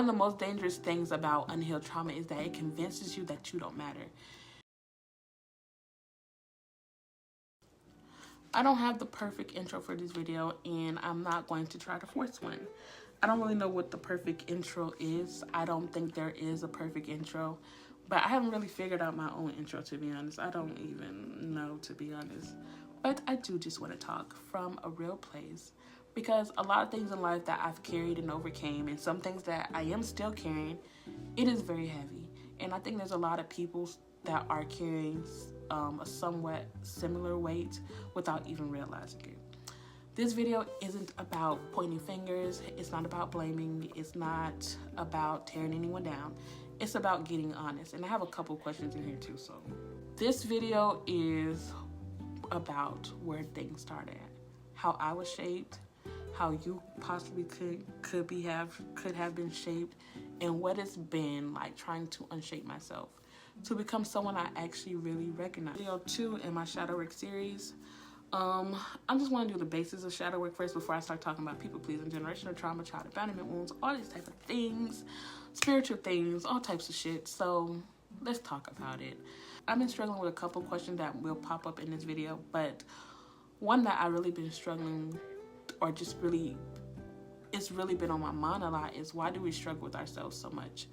One of the most dangerous things about unhealed trauma is that it convinces you that you don't matter. I don't have the perfect intro for this video, and I'm not going to try to force one. I don't really know what the perfect intro is. I don't think there is a perfect intro, but I haven't really figured out my own intro, to be honest. I don't even know, to be honest. But I do just want to talk from a real place, because a lot of things in life that I've carried and overcame, and some things that I am still carrying, it is very heavy. And I think there's a lot of people that are carrying a somewhat similar weight without even realizing it. This video isn't about pointing fingers. It's not about blaming. It's not about tearing anyone down. It's about getting honest. And I have a couple questions in here too. So this video is about where things started, how I was shaped, how you possibly could have been shaped, and what it's been like trying to unshape myself to become someone I actually really recognize. Video 2 in my shadowwork series. I just want to do the basics of shadowwork first before I start talking about people pleasing, generational trauma, child abandonment wounds, all these type of things, spiritual things, all types of shit. So let's talk about it. I've been struggling with a couple questions that will pop up in this video, but one that I really been struggling, or just really, it's really been on my mind a lot, is why do we struggle with ourselves so much?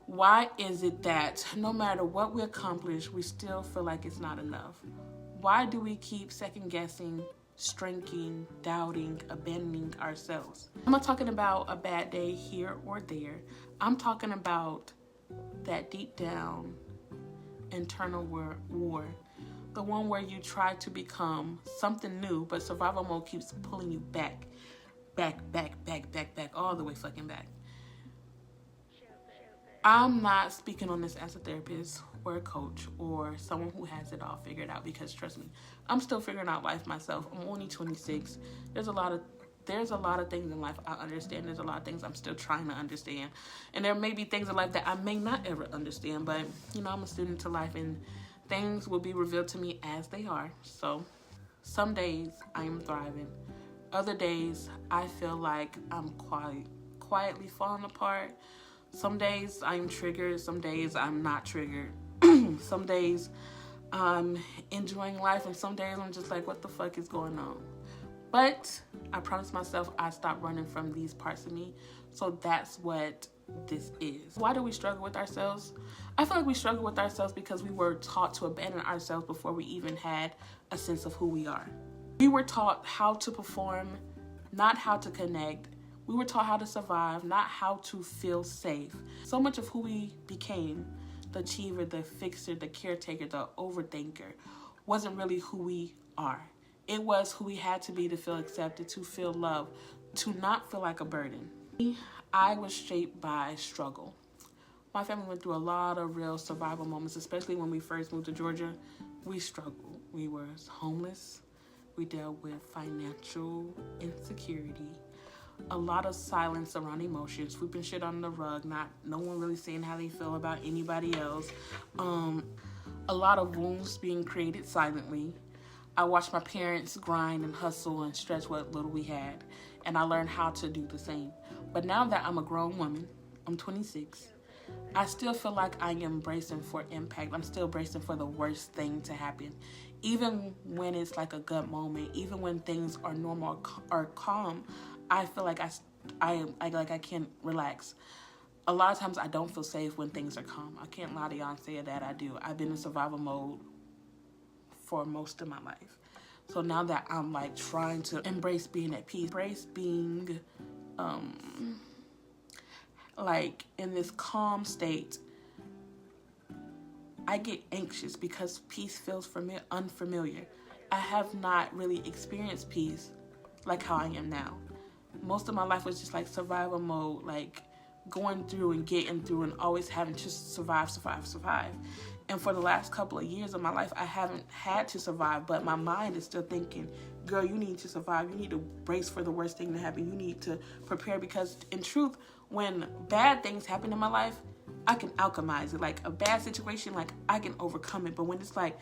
Why is it that no matter what we accomplish, we still feel like it's not enough? Why do we keep second guessing, shrinking, doubting, abandoning ourselves? I'm not talking about a bad day here or there. I'm talking about that deep down internal war. The one where you try to become something new, but survival mode keeps pulling you back, all the way fucking back. I'm not speaking on this as a therapist or a coach or someone who has it all figured out, because trust me, I'm still figuring out life myself. I'm only 26. There's a lot of things in life I understand. There's a lot of things I'm still trying to understand. And there may be things in life that I may not ever understand, but you know, I'm a student to life, and things will be revealed to me as they are. So some days I am thriving. Other days I feel like I'm quietly falling apart. Some days I'm triggered. Some days I'm not triggered. Some days I'm enjoying life, and some days I'm just like, what the fuck is going on? But I promised myself I'd stop running from these parts of me. So that's what this is. Why do we struggle with ourselves? I feel like we struggle with ourselves because we were taught to abandon ourselves before we even had a sense of who we are. We were taught how to perform, not how to connect. We were taught how to survive, not how to feel safe. So much of who we became, the achiever, the fixer, the caretaker, the overthinker, wasn't really who we are. It was who we had to be to feel accepted, to feel loved, to not feel like a burden. I was shaped by struggle. My family went through a lot of real survival moments, especially when we first moved to Georgia. We struggled. We were homeless. We dealt with financial insecurity. A lot of silence around emotions, sweeping shit under the rug, no one really saying how they feel about anybody else. A lot of wounds being created silently. I watched my parents grind and hustle and stretch what little we had, and I learned how to do the same. But now that I'm a grown woman, I'm 26, I still feel like I am bracing for impact. I'm still bracing for the worst thing to happen. Even when it's like a gut moment, even when things are normal or calm, I feel like I can't relax. A lot of times I don't feel safe when things are calm. I can't lie to y'all and say that I do. I've been in survival mode for most of my life. So now that I'm like trying to embrace being at peace, embrace being like in this calm state, I get anxious because peace feels unfamiliar. I have not really experienced peace like how I am now. Most of my life was just like survival mode, like going through and getting through and always having to survive. And for the last couple of years of my life, I haven't had to survive, but my mind is still thinking, girl, you need to survive. You need to brace for the worst thing to happen. You need to prepare, because in truth, when bad things happen in my life, I can alchemize it. Like a bad situation, like I can overcome it. But when it's like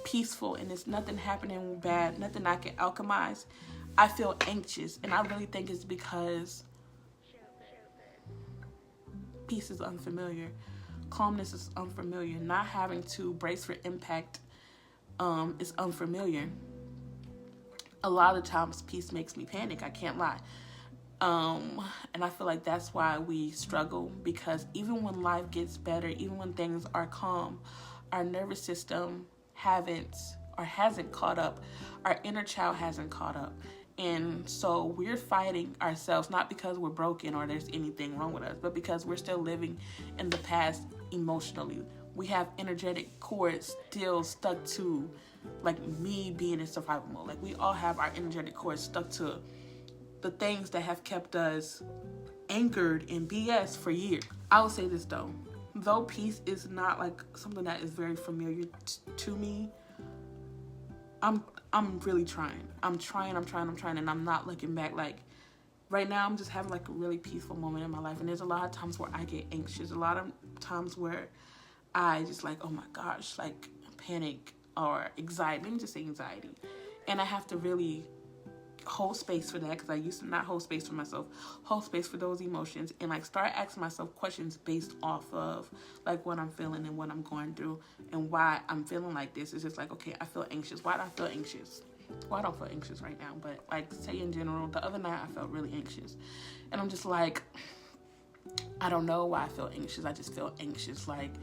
peaceful and it's nothing happening bad, nothing I can alchemize, I feel anxious. And I really think it's because Peace is unfamiliar. Calmness is unfamiliar. Not having to brace for impact is unfamiliar. A lot of times peace makes me panic. I can't lie. And I feel like that's why we struggle, because even when life gets better, even when things are calm, our nervous system hasn't caught up. Our inner child hasn't caught up. And so we're fighting ourselves, not because we're broken or there's anything wrong with us, but because we're still living in the past emotionally. We have energetic cords still stuck to, like me being in survival mode. Like we all have our energetic cords stuck to the things that have kept us anchored in BS for years. I will say this though peace is not like something that is very familiar to me, I'm really trying. I'm trying, and I'm not looking back. Like right now, I'm just having like a really peaceful moment in my life, and there's a lot of times where I get anxious. A lot of times where I just like, oh my gosh, like panic or anxiety. Let me just say anxiety, and I have to really hold space for that, because I used to not hold space for myself. Hold space for those emotions and like start asking myself questions based off of like what I'm feeling and what I'm going through and why I'm feeling like this. It's just like, okay, I feel anxious. Why do I feel anxious? Well, I don't feel anxious right now, but like say in general, the other night I felt really anxious, and I'm just like, I don't know why I feel anxious. I just feel anxious. Like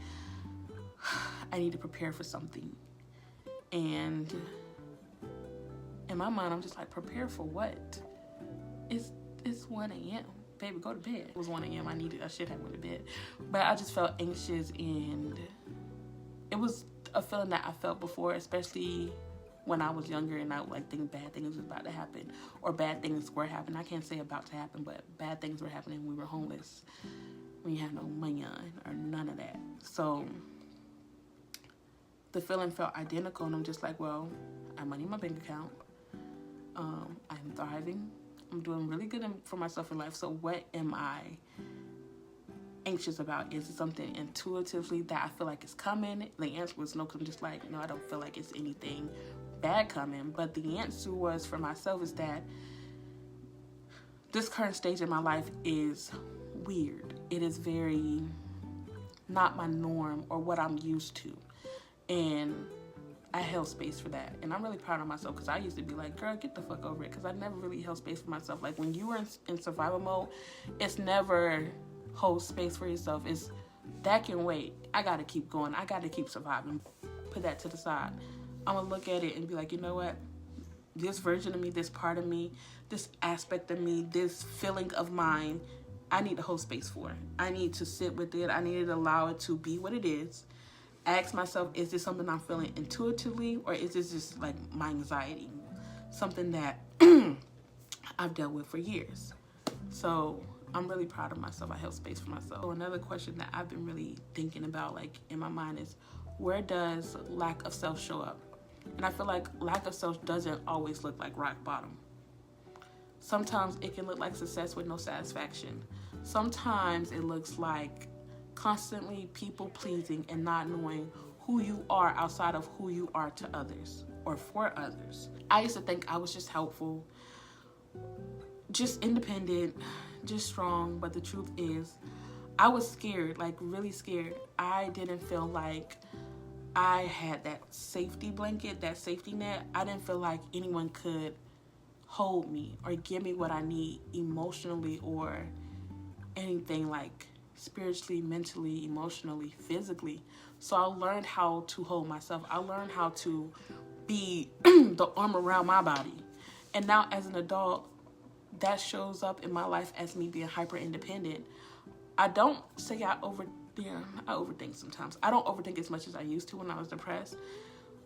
I need to prepare for something, and in my mind, I'm just like, prepare for what? It's 1 a.m. Baby, go to bed. It was 1 a.m. I should have went to bed. But I just felt anxious, and it was a feeling that I felt before, especially when I was younger and I would like think bad things was about to happen, or bad things were happening. I can't say about to happen, but bad things were happening. We were homeless. We had no money on or none of that. So the feeling felt identical, and I'm just like, well, I have money in my bank account. I'm thriving. I'm doing really good for myself in life. So what am I anxious about? Is it something intuitively that I feel like is coming? The answer was no, because I'm just like, no, I don't feel like it's anything bad coming. But the answer was for myself is that this current stage in my life is weird. It is very not my norm or what I'm used to. And I held space for that, and I'm really proud of myself, because I used to be like, girl, get the fuck over it, because I never really held space for myself. Like when you were in survival mode, it's never hold space for yourself. It's that can wait. I gotta keep going. I gotta keep surviving. Put that to the side. I'm gonna look at it and be like, you know what? This version of me, this part of me, this aspect of me, this feeling of mine, I need to hold space for. I need to sit with it. I need to allow it to be what it is. Ask myself, is this something I'm feeling intuitively, or is this just like my anxiety? Something that I've dealt with for years. So I'm really proud of myself. I held space for myself. So another question that I've been really thinking about, like in my mind, is where does lack of self show up? And I feel like lack of self doesn't always look like rock bottom. Sometimes it can look like success with no satisfaction. Sometimes it looks like constantly people pleasing and not knowing who you are outside of who you are to others or for others. I used to think I was just helpful, just independent, just strong, but the truth is I was scared, like really scared. I didn't feel like I had that safety blanket, that safety net. I didn't feel like anyone could hold me or give me what I need emotionally or anything, like spiritually, mentally, emotionally, physically. So I learned how to hold myself. I learned how to be the arm around my body. And now as an adult, that shows up in my life as me being hyper independent. I don't say I overthink sometimes. I don't overthink as much as I used to when I was depressed.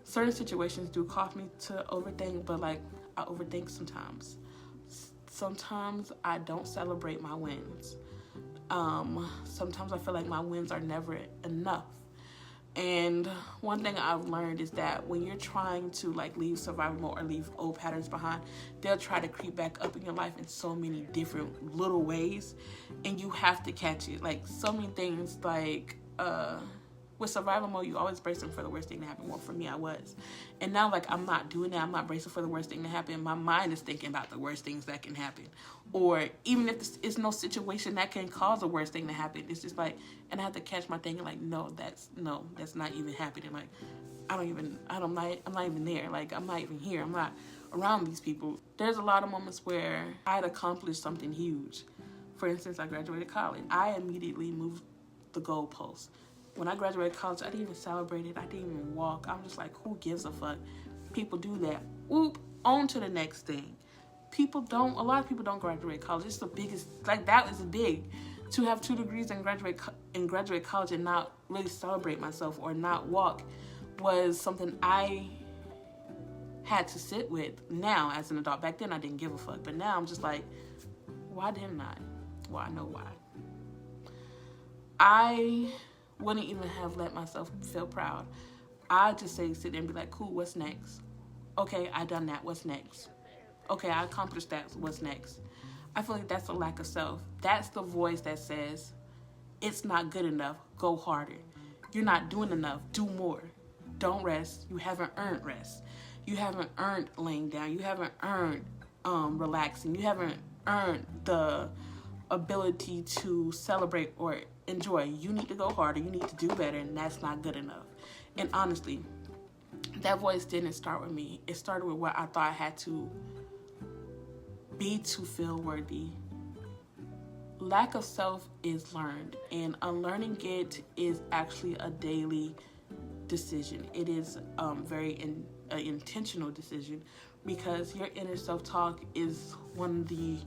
Certain situations do cause me to overthink, but like I overthink sometimes. Sometimes I don't celebrate my wins. Sometimes I feel like my wins are never enough. And one thing I've learned is that when you're trying to like leave survival mode or leave old patterns behind, they'll try to creep back up in your life in so many different little ways, and you have to catch it. Like so many things, like with survival mode, you always bracing for the worst thing to happen. Well, for me, I was. And now, like, I'm not doing that. I'm not bracing for the worst thing to happen. My mind is thinking about the worst things that can happen. Or even if it's no situation that can cause the worst thing to happen, it's just like, and I have to catch my thinking, like, no, that's not even happening. Like, I'm not even there. Like, I'm not even here. I'm not around these people. There's a lot of moments where I had accomplished something huge. For instance, I graduated college. I immediately moved the goalposts. When I graduated college, I didn't even celebrate it. I didn't even walk. I'm just like, who gives a fuck? People do that. Whoop, on to the next thing. A lot of people don't graduate college. It's the biggest, like, that is big. To have 2 degrees and graduate college and not really celebrate myself or not walk was something I had to sit with now as an adult. Back then, I didn't give a fuck. But now I'm just like, why didn't I? Well, I know why. I wouldn't even have let myself feel proud. I just sit there and be like, cool, what's next? Okay, I done that, what's next? Okay, I accomplished that, what's next? I feel like that's a lack of self. That's the voice that says, it's not good enough, go harder. You're not doing enough, do more. Don't rest, you haven't earned rest. You haven't earned laying down, you haven't earned relaxing, you haven't earned the ability to celebrate or enjoy. You need to go harder, you need to do better, and that's not good enough. And honestly, that voice didn't start with me. It started with what I thought I had to be to feel worthy. Lack of self is learned, and unlearning it is actually a daily decision. It is an intentional decision, because your inner self-talk is one of the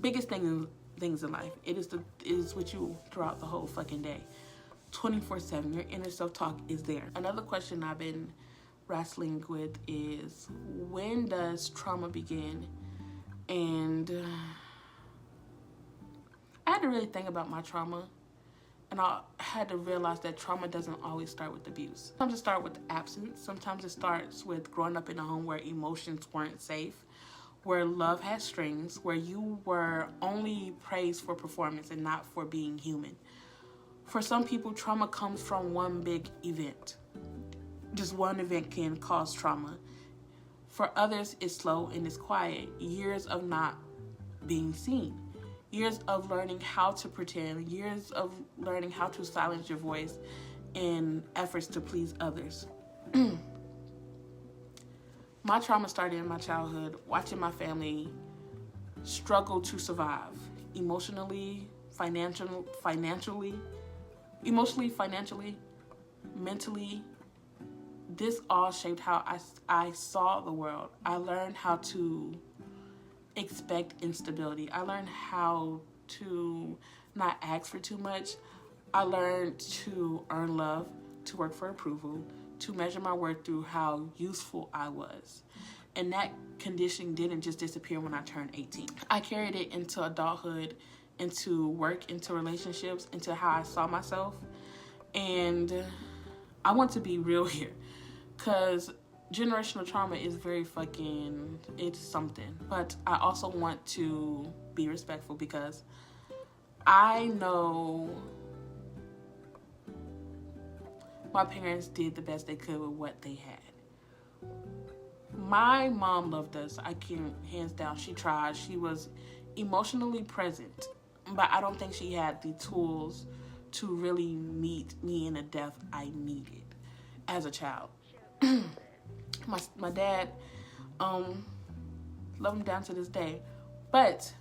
biggest things in life. It is with you throughout the whole fucking day, 24/7. Your inner self-talk is there. Another question I've been wrestling with is, when does trauma begin? And I had to really think about my trauma, and I had to realize that trauma doesn't always start with abuse. Sometimes it starts with absence. Sometimes it starts with growing up in a home where emotions weren't safe, where love had strings, where you were only praised for performance and not for being human. For some people, trauma comes from one big event. Just one event can cause trauma. For others, it's slow and it's quiet. Years of not being seen. Years of learning how to pretend. Years of learning how to silence your voice in efforts to please others. My trauma started in my childhood, watching my family struggle to survive. Emotionally, financially, mentally. This all shaped how I saw the world. I learned how to expect instability. I learned how to not ask for too much. I learned to earn love, to work for approval, to measure my worth through how useful I was. And that conditioning didn't just disappear when I turned 18. I carried it into adulthood, into work, into relationships, into how I saw myself. And I want to be real here, because generational trauma is it's something. But I also want to be respectful, because I know my parents did the best they could with what they had. My mom loved us. I can, hands down, she tried. She was emotionally present, but I don't think she had the tools to really meet me in the depth I needed as a child. My dad, love him down to this day, but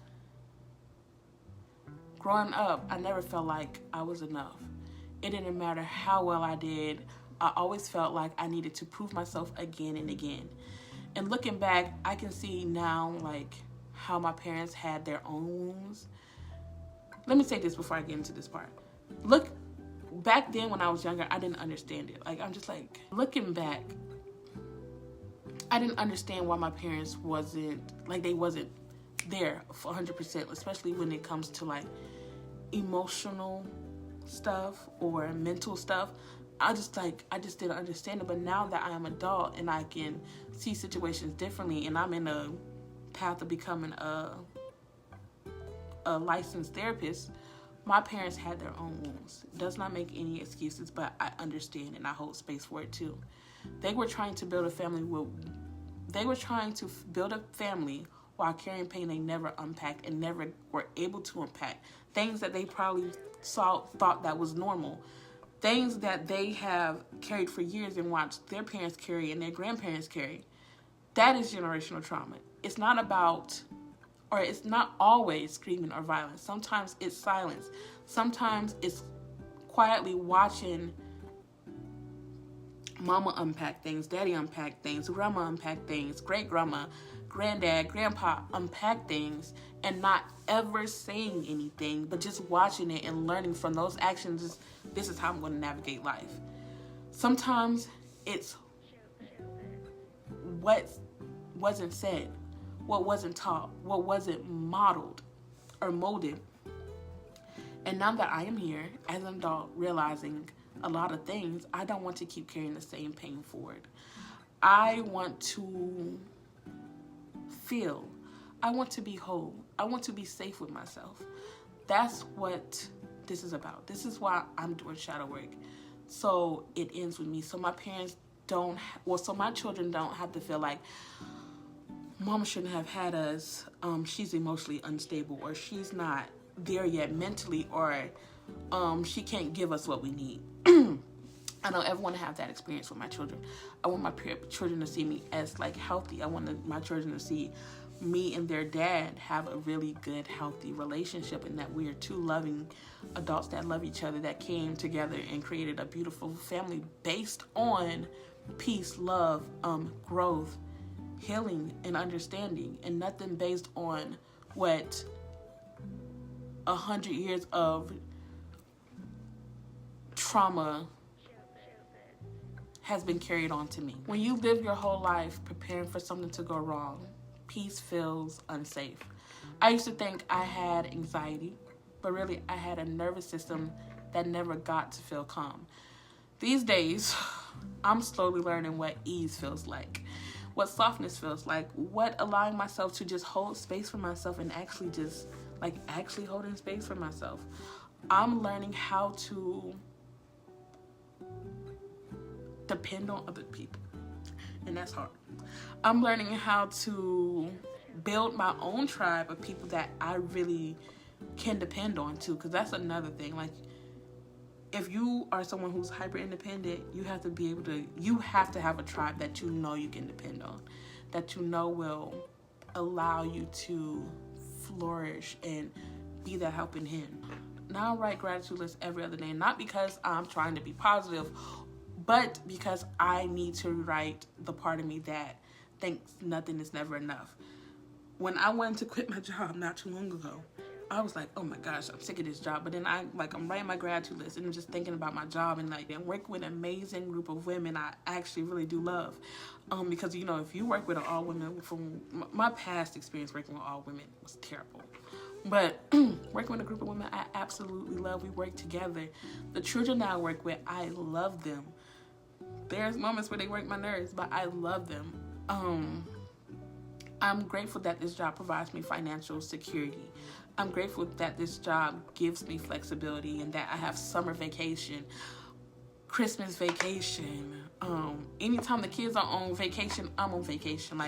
growing up, I never felt like I was enough. It didn't matter how well I did. I always felt like I needed to prove myself again and again. And looking back, I can see now, like, how my parents had their own wounds. Let me say this before I get into this part. Look, back then when I was younger, I didn't understand it. Like, I'm just like, looking back, I didn't understand why my parents wasn't there for 100%, especially when it comes to, like, emotional stuff or mental stuff. I just didn't understand it. But now that I am adult and I can see situations differently, and I'm in a path of becoming a licensed therapist, My parents had their own wounds. Does not make any excuses, but I understand and I hold space for it too. They were trying to build a family while carrying pain they never unpacked and never were able to unpack. Things that they probably thought that was normal. Things that they have carried for years and watched their parents carry and their grandparents carry. That is generational trauma. It's not always screaming or violence. Sometimes it's silence. Sometimes it's quietly watching mama unpack things, daddy unpack things, grandma unpack things, great-grandma, granddad, grandpa unpack things, and not ever saying anything, but just watching it and learning from those actions. This is how I'm going to navigate life. Sometimes it's what wasn't said, what wasn't taught, what wasn't modeled or molded. And now that I am here as an adult realizing a lot of things, I don't want to keep carrying the same pain forward. I want to feel. I want to be whole. I want to be safe with myself. That's what this is about. This is why I'm doing shadow work. So it ends with me. So my parents so my children don't have to feel like mama shouldn't have had us. She's emotionally unstable, or she's not there yet mentally, or she can't give us what we need. I don't ever want to have that experience with my children. I want my children to see me as like healthy. I want my children to see me and their dad have a really good, healthy relationship, and that we are two loving adults that love each other, that came together and created a beautiful family based on peace, love, growth, healing, and understanding, and nothing based on what 100 years of trauma has been carried on to me. When you live your whole life preparing for something to go wrong, peace feels unsafe. I used to think I had anxiety, but really I had a nervous system that never got to feel calm. These days, I'm slowly learning what ease feels like, what softness feels like, what allowing myself to just hold space for myself and actually holding space for myself. I'm learning how to depend on other people, and that's hard. I'm learning how to build my own tribe of people that I really can depend on too, because that's another thing. Like, if you are someone who's hyper independent, you have to have a tribe that you know you can depend on, that you know will allow you to flourish and be that helping hand. Now I write gratitude lists every other day, not because I'm trying to be positive, but because I need to write the part of me that thinks nothing is never enough. When I wanted to quit my job not too long ago, I was like, oh my gosh, I'm sick of this job. But then I'm writing my gratitude list and I'm just thinking about my job and I'm working with an amazing group of women I actually really do love. Because, if you work with all women, from my past experience working with all women was terrible. But working with a group of women I absolutely love, we work together. The children that I work with, I love them. There's moments where they work my nerves, but I love them. I'm grateful that this job provides me financial security. I'm grateful that this job gives me flexibility and that I have summer vacation, Christmas vacation. Anytime the kids are on vacation, I'm on vacation.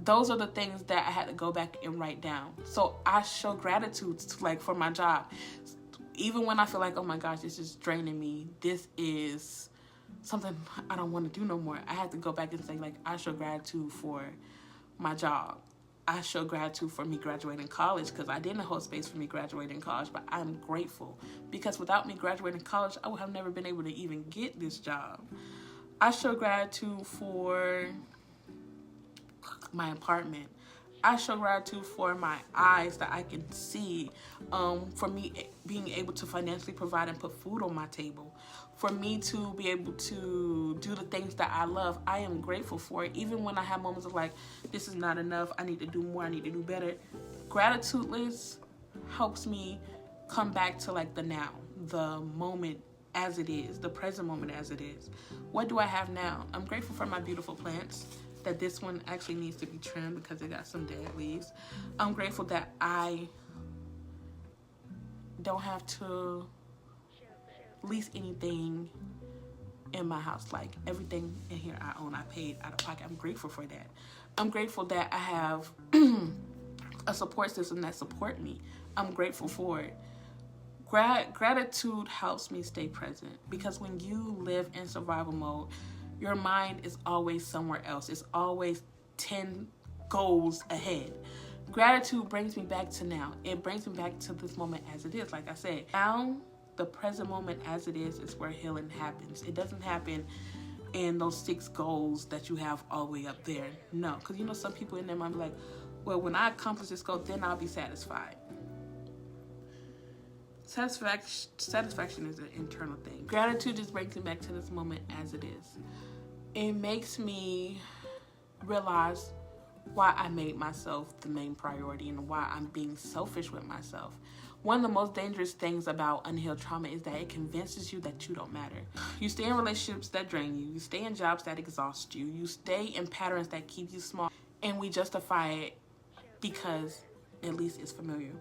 Those are the things that I had to go back and write down. So I show gratitude for my job. Even when I feel like, oh my gosh, this is draining me. This is something I don't want to do no more. I had to go back and say, I show gratitude for my job. I show gratitude for me graduating college, because I didn't hold space for me graduating college, but I'm grateful because without me graduating college, I would have never been able to even get this job. I show gratitude for my apartment. I show gratitude for my eyes that I can see, for me being able to financially provide and put food on my table, for me to be able to do the things that I love. I am grateful for it. Even when I have moments of this is not enough, I need to do more, I need to do better. Gratitude list helps me come back to the now, the moment as it is, the present moment as it is. What do I have now? I'm grateful for my beautiful plants, that this one actually needs to be trimmed because it got some dead leaves. I'm grateful that I don't have to lease anything in my house. Like, everything in here I own, I paid out of pocket. I'm grateful for that. I'm grateful that I have a support system that support me. I'm grateful for it. Gratitude helps me stay present, because when you live in survival mode, your mind is always somewhere else. It's always 10 goals ahead. Gratitude brings me back to now. It brings me back to this moment as it is. Like I said, now the present moment as it is where healing happens. It doesn't happen in those 6 goals that you have all the way up there. No, because you know some people in there might be like, well, when I accomplish this goal, then I'll be satisfied. Satisfaction is an internal thing. Gratitude just brings me back to this moment as it is. It makes me realize why I made myself the main priority and why I'm being selfish with myself. One of the most dangerous things about unhealed trauma is that it convinces you that you don't matter. You stay in relationships that drain you. You stay in jobs that exhaust you. You stay in patterns that keep you small. And we justify it because at least it's familiar.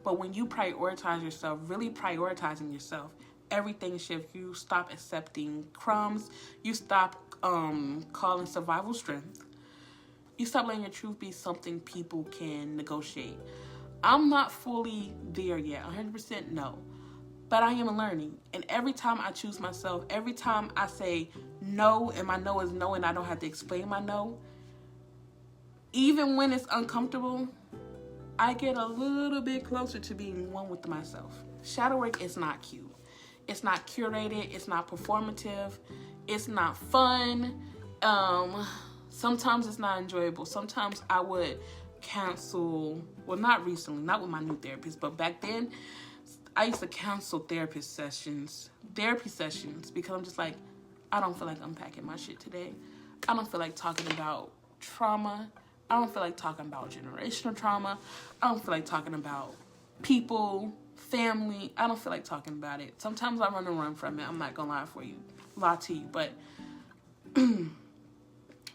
But when you prioritize yourself, really prioritizing yourself, everything shifts. You stop accepting crumbs. You stop calling survival strength. You stop letting your truth be something people can negotiate. I'm not fully there yet, 100% no. But I am learning. And every time I choose myself, every time I say no, and my no is no, and I don't have to explain my no, even when it's uncomfortable, I get a little bit closer to being one with myself. Shadow work is not cute. It's not curated. It's not performative. It's not fun. Sometimes it's not enjoyable. Sometimes I would cancel, well, not recently, not with my new therapist, but back then, I used to cancel therapy sessions, because I'm just like, I don't feel like unpacking my shit today. I don't feel like talking about trauma. I don't feel like talking about generational trauma. I don't feel like talking about people, family. I don't feel like talking about it. Sometimes I run from it. I'm not gonna lie to you, but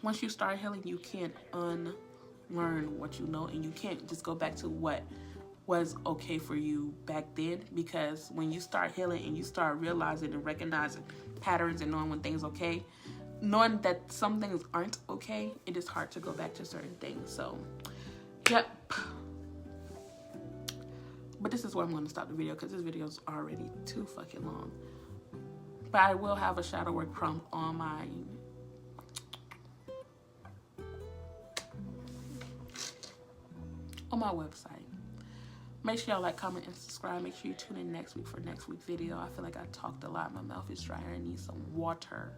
once you start healing, you can't unlearn what you know, and you can't just go back to what was okay for you back then, because when you start healing and you start realizing and recognizing patterns and knowing when things okay, knowing that some things aren't okay, it is hard to go back to certain things. So, yep. But this is where I'm going to stop the video, because this video is already too fucking long. But I will have a shadow work prompt on my website. Make sure y'all like, comment, and subscribe. Make sure you tune in next week for next week's video. I feel like I talked a lot. My mouth is dry. I need some water.